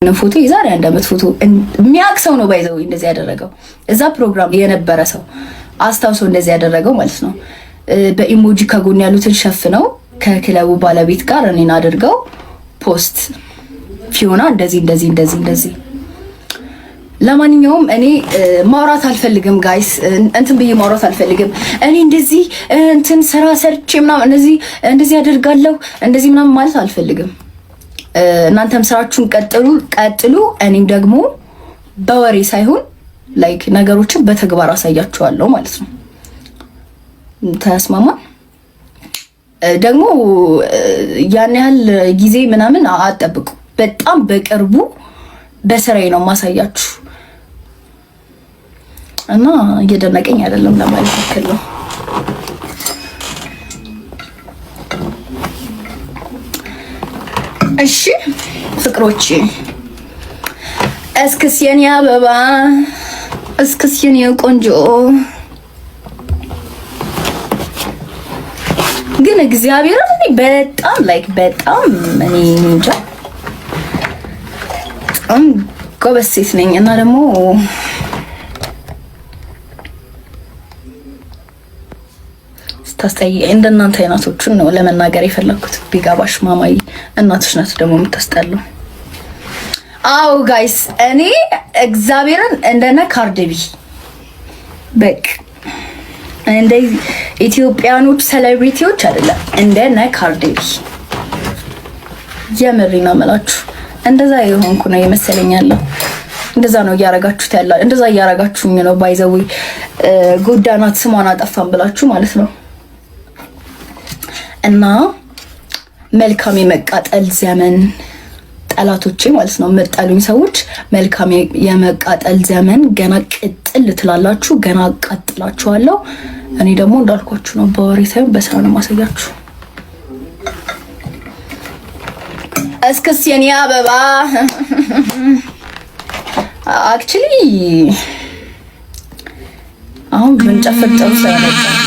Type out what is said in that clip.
ፎቶ የዛሬ 1 አመት ፎቶ የሚያክሰው ነው ባይዘው እንደዚህ ያደረገው እዛ ፕሮግራም የነበረ ሰው አስታውሶ እንደዚህ ያደረገው ማለት ነው። በኢሞጂ ከጎን ያሉትን ሸፍነው ከክለቡ ባለቤት ጋር እኔን አድርገው ፖስት ፊዮና እንደዚህ። ለማንኛውም እኔ ማውራት አልፈልግም ጋይስ፣ እንትን ብዬ ማውራት አልፈልግም። እኔ እንደዚህ እንትን ስራ ሰርቼ ምናምን እንደዚህ አደርጋለሁ እንደዚህ ምናምን ማለት አልፈልግም። እናንተም ስራችሁን ቀጥሉ። እኔም ደግሞ በወሬ ሳይሆን ላይክ ነገሮችን በተግባር አሳያችኋለሁ ማለት ነው። ተስማማ። ደግሞ ያን ያህል ጊዜ ምናምን አጠብቁ። በጣም በቅርቡ በስራዬ ነው ማሳያችሁ እና እየደነቀኝ አይደለም ለማለት ያክል ነው። እሺ ፍቅሮቼ፣ እስክስ የኔ አበባ፣ እስክስ የኔ ቆንጆ። ግን እግዚአብሔር በጣም በጣም እኔ እንጃ ጎበዝ ሴት ነኝ እና ደግሞ ስታስጠይ እንደናንተ አይነቶቹን ነው ለመናገር የፈለኩት። ቢጋባሽ ማማይ እናትሽ ናት ደግሞ የምታስጠላው። አው ጋይስ እኔ እግዚአብሔርን እንደነ ካርዲቢ በቅ እንደ ኢትዮጵያኖች ሴሌብሪቲዎች አይደለም እንደነ ካርዲቢ የምሪና መላችሁ እንደዛ የሆንኩ ነው የመሰለኛለሁ። እንደዛ ነው ያረጋችሁት ያላ እንደዛ ያረጋችሁኝ ነው ባይዘው ጎዳናት ስሟን አጠፋን ብላችሁ ማለት ነው። እና መልካም የመቃጠል ዘመን ጠላቶቼ ማለት ነው፣ መጣሉኝ ሰዎች መልካም የመቃጠል ዘመን ገና ቅጥል ትላላችሁ፣ ገና አቃጥላችኋለሁ። እኔ ደግሞ እንዳልኳችሁ ነው በወሬ ሳይሆን በስራ ነው ማሳያችሁ። እስክስ የኔ አበባ አክቹሊ አሁን ብንጨፍር ጥሩ ስለነበር